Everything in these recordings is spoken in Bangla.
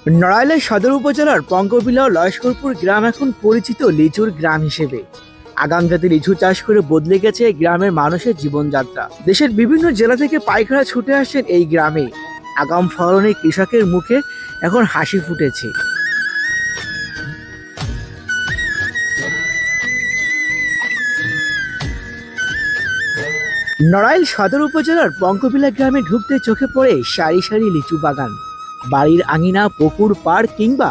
নড়াইলের সদর উপজেলার পঙ্গবিলা ও লস্করপুর গ্রাম এখন পরিচিত লিচুর গ্রাম হিসেবে। আগাম জাতের লিচু চাষ করে বদলে গেছে এই গ্রামের মানুষের জীবনযাত্রা। দেশের বিভিন্ন জেলা থেকে পাইকাররা ছুটে আসেন এই গ্রামে। আগাম ফলনে কৃষকের মুখে এখন হাসি ফুটেছে। নড়াইল সদর উপজেলার পঙ্গবিলা গ্রামে ঢুকতে চোখে পড়ে সারি সারি লিচু বাগান। বাড়ির আঙিনা, পুকুর পাড় কিংবা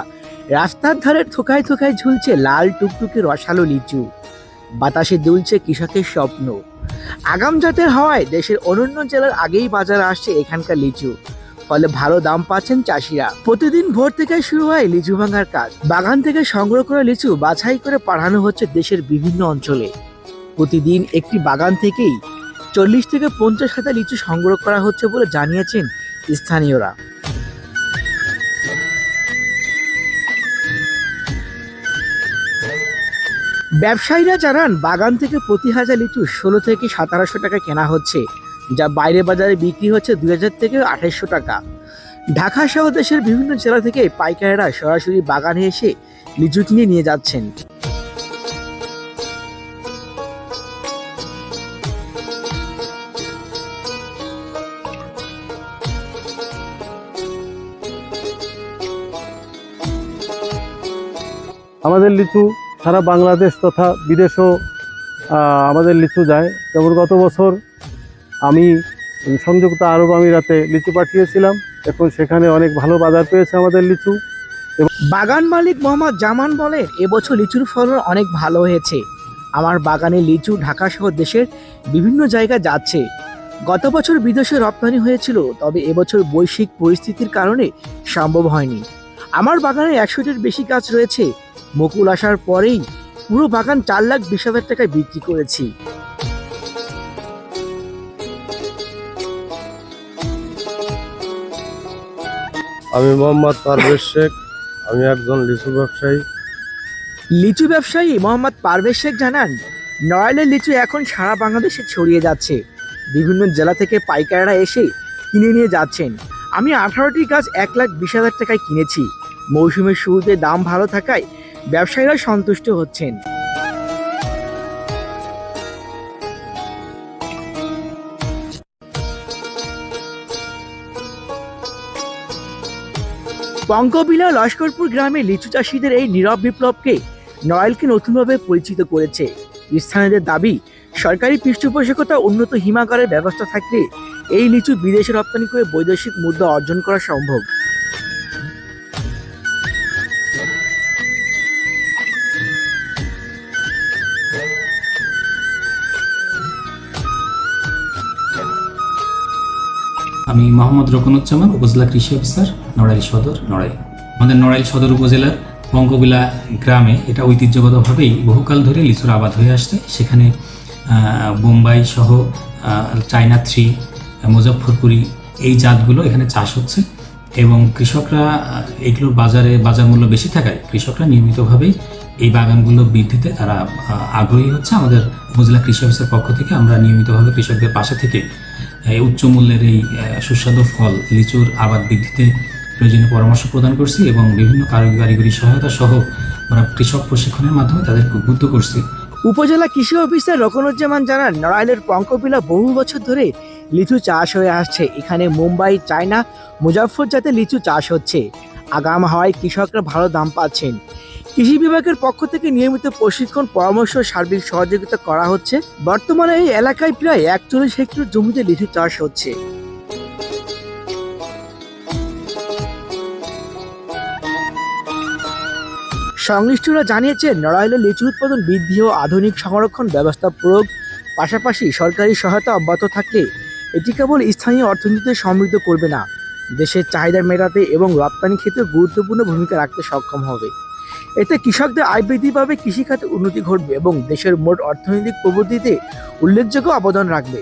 রাস্তার ধারের থোকায় থোকায় ঝুলছে লাল টুকটুকে রসালো লিচু। বাতাসে দুলছে কৃষকের স্বপ্ন। আগাম জাতের হওয়ায় দেশের অন্যান্য জেলার আগেই বাজারে আসছে এখানকার লিচু, ফলে ভালো দাম পাচ্ছেন চাষিরা। প্রতিদিন ভোর থেকে শুরু হয় লিচু ভাঙার কাজ। বাগান থেকে সংগ্রহ করা লিচু বাছাই করে পাঠানো হচ্ছে দেশের বিভিন্ন অঞ্চলে। প্রতিদিন একটি বাগান থেকেই 40 থেকে 50 হাজার লিচু সংগ্রহ করা হচ্ছে বলে জানিয়েছেন স্থানীয়রা। ব্যবসায়ীরা জানান, বাগান থেকে প্রতি হাজার লিচু 16 থেকে 1700 টাকা কেনা হচ্ছে, যা বাইরে বাজারে বিক্রি হচ্ছে 2000 থেকে 2800 টাকা। ঢাকা সহ দেশের বিভিন্ন জেলা থেকে পাইকারেরা সরাসরি বাগানে এসে লিচু কিনে নিয়ে যাচ্ছেন। আমাদের লিচু সারা বাংলাদেশ তথা বিদেশেও আমাদের লিচু যায়। যেমন গত বছর আমি সংযুক্ত আরব আমিরাতে লিচু পাঠিয়েছিলাম, এখন সেখানে অনেক ভালো বাজার পেয়েছে আমাদের লিচু। বাগান মালিক মোহাম্মদ জামান বলেন, এবছর লিচুর ফলন অনেক ভালো হয়েছে। আমার বাগানে লিচু ঢাকা সহ দেশের বিভিন্ন জায়গায় যাচ্ছে। গত বছর বিদেশে রপ্তানি হয়েছিল, তবে এবছর বৈশ্বিক পরিস্থিতির কারণে সম্ভব হয়নি। আমার বাগানে 100-টির বেশি গাছ রয়েছে। মুকুল আসার পরেই পুরো বাগান 4,20,000 টাকায় বিক্রি করেছি। আমি মোহাম্মদ পারভেজ শেখ, আমি একজন লিচু ব্যবসায়ী। লিচু ব্যবসায়ী মোহাম্মদ পারভেজ শেখ জানান, নড়াইলের লিচু এখন সারা বাংলাদেশে ছড়িয়ে যাচ্ছে। বিভিন্ন জেলা থেকে পাইকাররা এসে কিনে নিয়ে যাচ্ছেন। আমি 18টি গাছ 1,20,000 টাকায় কিনেছি। মৌসুমের শুরুতে দাম ভালো থাকায় ব্যবসায়ীরা সন্তুষ্ট হচ্ছেন। পঙ্গবিলা লস্করপুর গ্রামে লিচু চাষিদের এই নীরব বিপ্লবকে নড়াইলকে নতুনভাবে পরিচিত করেছে। স্থানীয়দের দাবি, সরকারি পৃষ্ঠপোষকতা, উন্নত হিমাগারের ব্যবস্থা থাকলে এই লিচু বিদেশে রপ্তানি করে বৈদেশিক মুদ্রা অর্জন করা সম্ভব। আমি মোহাম্মদ রকনুজ্জামান, উপজেলা কৃষি অফিসার, নড়াইল সদর, নড়াইল। আমাদের নড়াইল সদর উপজেলার পঙ্গবিলা গ্রামে এটা ঐতিহ্যগতভাবেই বহুকাল ধরে লিচুর আবাদ হয়ে আসছে। সেখানে বোম্বাই সহ চায়না 3, মুজফ্ফরপুরি এই জাতগুলো এখানে চাষ হচ্ছে এবং কৃষকরা এগুলোর বাজার মূল্য বেশি থাকায় কৃষকরা নিয়মিতভাবেই এই বাগানগুলো বৃদ্ধিতে তারা আগ্রহী হচ্ছে। আমাদের উপজেলা কৃষি অফিসের পক্ষ থেকে আমরা নিয়মিতভাবে কৃষকদের পাশে থেকে উচ্চ মূল্যের এই সুস্বাদু ফল লিচুর আবাদ বৃদ্ধিতে প্রয়োজনীয় পরামর্শ প্রদান করছি এবং বিভিন্ন কারিগরি সহায়তা সহ আমরা কৃষক প্রশিক্ষণের মাধ্যমে তাদেরকে উদ্বুদ্ধ করছি। উপজেলা কৃষি অফিসার রকনুজ্জামান জানান, নড়াইলের পঙ্গবিলা বহু বছর ধরে লিচু চাষ হয়ে আসছে। এখানে মুম্বাই, চায়না, মুজাফফর জাতের লিচু চাষ হচ্ছে। আগাম হওয়ায় কৃষকরা ভালো দাম পাচ্ছেন। কৃষি বিভাগের পক্ষ থেকে নিয়মিত প্রশিক্ষণ, পরামর্শ, সার্বিক সহযোগিতা করা হচ্ছে। বর্তমানে এই এলাকায় প্রায় 41 হেক্টর জমিতে লিচু চাষ হচ্ছে। সংশ্লিষ্টরা জানিয়েছেন, নড়াইলে লিচু উৎপাদন বৃদ্ধি ও আধুনিক সংরক্ষণ ব্যবস্থা প্রয়োগ, পাশাপাশি সরকারি সহায়তা অব্যাহত থাকলে এটি কেবল স্থানীয় অর্থনীতিতে সমৃদ্ধ করবে না, দেশের চাহিদা মেটাতে এবং রপ্তানি ক্ষেত্রে গুরুত্বপূর্ণ ভূমিকা রাখতে সক্ষম হবে। এতে কৃষকদের আয় বৃদ্ধি পাবে, কৃষিখাতে উন্নতি ঘটবে এবং দেশের মোট অর্থনৈতিক প্রবৃদ্ধিতে উল্লেখযোগ্য অবদান রাখবে।